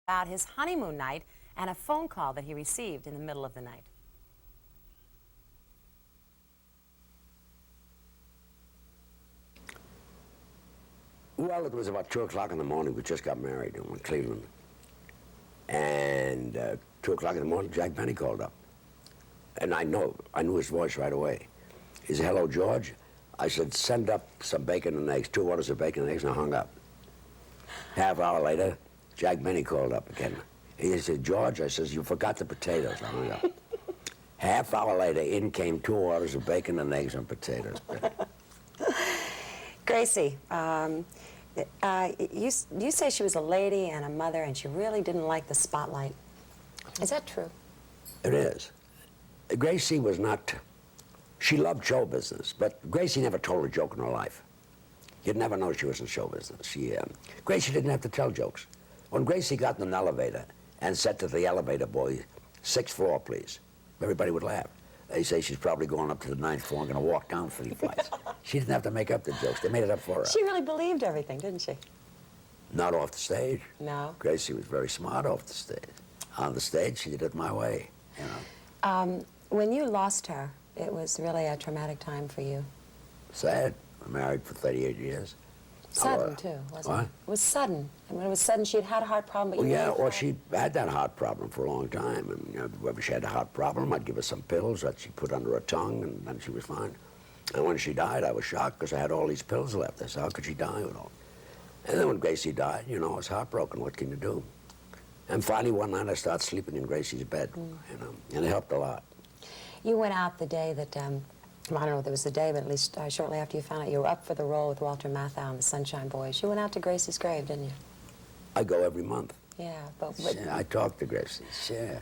about his honeymoon night and a phone call that he received in the middle of the night. Well, it was about 2 o'clock in the morning. We just got married in Cleveland. And 2 o'clock in the morning, Jack Benny called up. And I knew his voice right away. He said, "Hello, George." I said, "Send up some bacon and eggs, 2 orders of bacon and eggs," and I hung up. Half hour later, Jack Benny called up again. He said, "George," I says, "you forgot the potatoes." I hung up. Half hour later, in came 2 orders of bacon and eggs and potatoes. Gracie, you say she was a lady and a mother and she really didn't like the spotlight. Is that true? It is. Gracie was not, she loved show business, but Gracie never told a joke in her life. You'd never know she was in show business. Gracie didn't have to tell jokes. When Gracie got in an elevator and said to the elevator boy, "6th floor, please," everybody would laugh. They say she's probably going up to the 9th floor and going to walk down 3 flights. She didn't have to make up the jokes. They made it up for her. She really believed everything, didn't she? Not off the stage. No. Gracie was very smart off the stage. On the stage, she did it my way, you know. When you lost her, it was really a traumatic time for you. Sad. I'm married for 38 years. Sudden, too, wasn't it? It was sudden. And when it was sudden, she had had a heart problem, but well, you yeah, really well, she had that heart problem for a long time. And you know, whenever she had a heart problem, I'd give her some pills that she put under her tongue, and then she was fine. And when she died, I was shocked because I had all these pills left. I said, "How could she die with all?" And then when Gracie died, you know, I was heartbroken. What can you do? And finally, one night, I started sleeping in Gracie's bed, you know, and it helped a lot. You went out the day that, well, I don't know if it was the day, but at least shortly after you found out you were up for the role with Walter Matthau in the Sunshine Boys. You went out to Gracie's grave, didn't you? I go every month. Yeah, but Sure, I talk to Gracie, sure.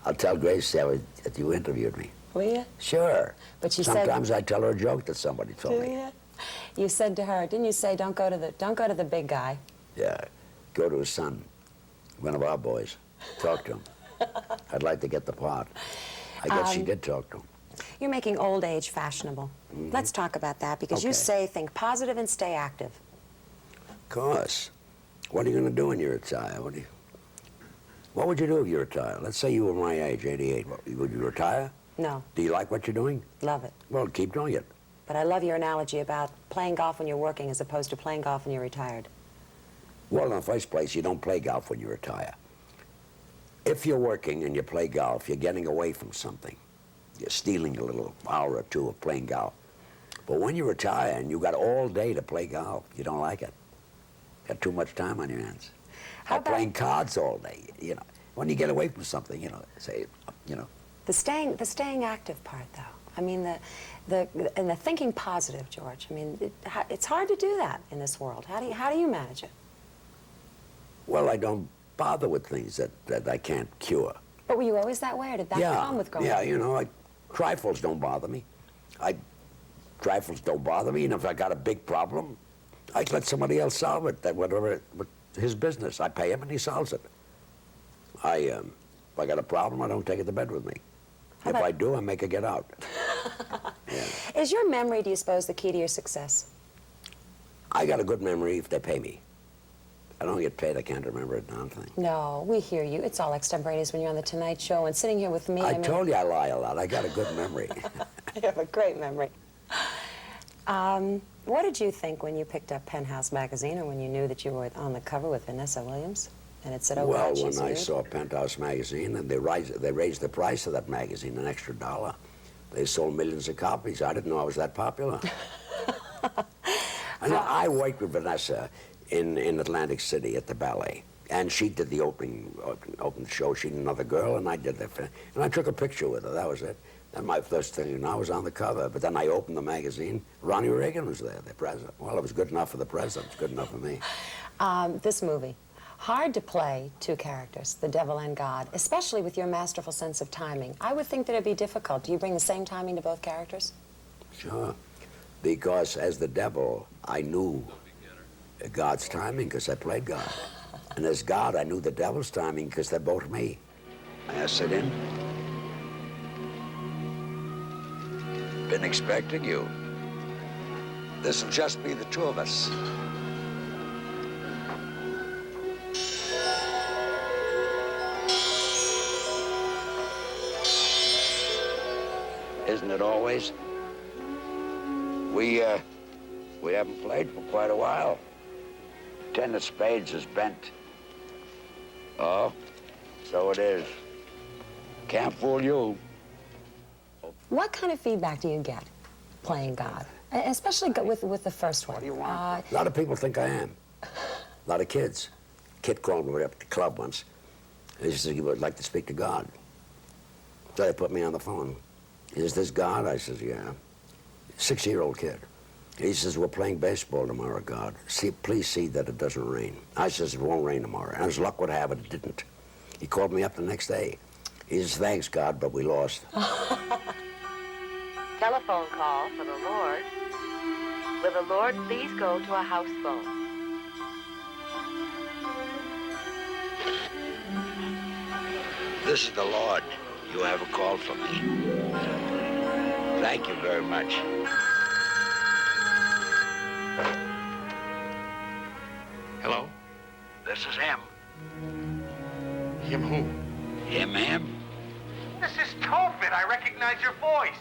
I'll tell Gracie that you interviewed me. Will you? Sure. But she Sometimes I tell her a joke that somebody told me. You said to her, didn't you say, don't go to the big guy? Yeah, go to his son, one of our boys. Talk to him. I'd like to get the part. I guess she did talk to him. You're making old age fashionable. Let's talk about that, because you say think positive and stay active. Of course. What are you going to do when you retire? What would you do if you retire? Let's say you were my age, 88. Would you retire? No. Do you like what you're doing? Love it. Well, keep doing it. But I love your analogy about playing golf when you're working as opposed to playing golf when you're retired. Well, in the first place, you don't play golf when you retire. If you're working and you play golf, you're getting away from something. You're stealing a little hour or two of playing golf. But when you retire and you got all day to play golf, you don't like it. Got too much time on your hands. Or playing cards all day, you know. When you get away from something, you know, say, you know. The staying active part, though. I mean, the thinking positive, George. I mean, it's hard to do that in this world. How do you manage it? Well, I don't bother with things that I can't cure. But were you always that way, or did that come with growing up? Yeah, you know, trifles don't bother me. Trifles don't bother me, and if I got a big problem, I let somebody else solve it. Whatever, his business. I pay him and he solves it. If I got a problem, I don't take it to bed with me. If I do, I make her get out. Yeah. Is your memory, do you suppose, the key to your success? I got a good memory if they pay me. I don't get paid, I can't remember a darn thing. No, we hear you. It's all extemporaneous when you're on the Tonight Show and sitting here with me. I told you I lie a lot. I got a good memory. You have a great memory. What did you think when you picked up Penthouse magazine, or when you knew that you were on the cover with Vanessa Williams and it said, "Oh, well, God, she's when I nude"? saw Penthouse magazine and they raised the price of that magazine an extra $1, they sold millions of copies. I didn't know I was that popular. And I worked with Vanessa in Atlantic City at the ballet, and she did the opening show. She and another girl, and I did that. And I took a picture with her. That was it. And my first thing, and I was on the cover. But then I opened the magazine. Ronnie Reagan was there, the president. Well, it was good enough for the president. It's good enough for me. This movie, hard to play two characters, the devil and God, especially with your masterful sense of timing. I would think that it'd be difficult. Do you bring the same timing to both characters? Sure. Because as the devil, I knew God's timing because I played God. And as God, I knew the devil's timing because they're both me. May I sit in? Been expecting you. This'll just be the two of us. isn't it always? We haven't played for quite a while. 10 of spades is bent. Oh, so it is. Can't fool you. What kind of feedback do you get playing God? Especially with the first one. What do you want? A lot of people think I am. A lot of kids. Kid called me up at the club once. He said he would like to speak to God. So they put me on the phone. Is this God? I says, yeah. 6-year-old kid. He says, we're playing baseball tomorrow, God. Please see that it doesn't rain. I says, it won't rain tomorrow. And as luck would have it, it didn't. He called me up the next day. He says, thanks, God, but we lost. Telephone call for the Lord. Will the Lord please go to a house phone? This is the Lord. You have a call from me. Thank you very much. Hello? This is him. Him who? Him? This is Tobit. I recognize your voice.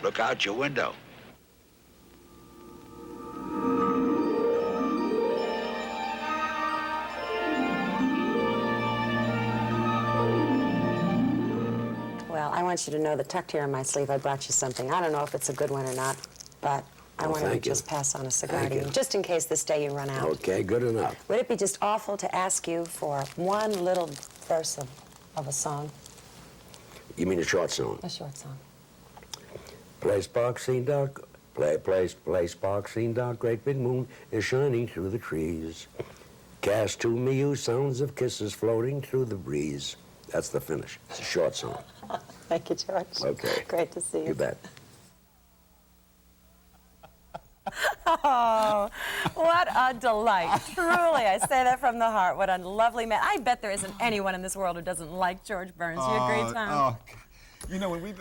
Look out your window. Well, I want you to know that tucked here in my sleeve, I brought you something. I don't know if it's a good one or not, but I wanted to thank you. just pass on a cigar Thank to you, you. just in case this day you run out. Okay, good enough. Would it be just awful to ask you for one little verse of a song, You mean a short song? a short song? Place park scene dark, place park scene dark, great big moon is shining through the trees. Cast to me you sounds of kisses floating through the breeze. That's the finish. It's a short song. Thank you, George. Okay. Great to see you. You bet. Oh, what a delight. Truly, I say that from the heart. What a lovely man. I bet there isn't anyone in this world who doesn't like George Burns. You agree, Tom? You know, when we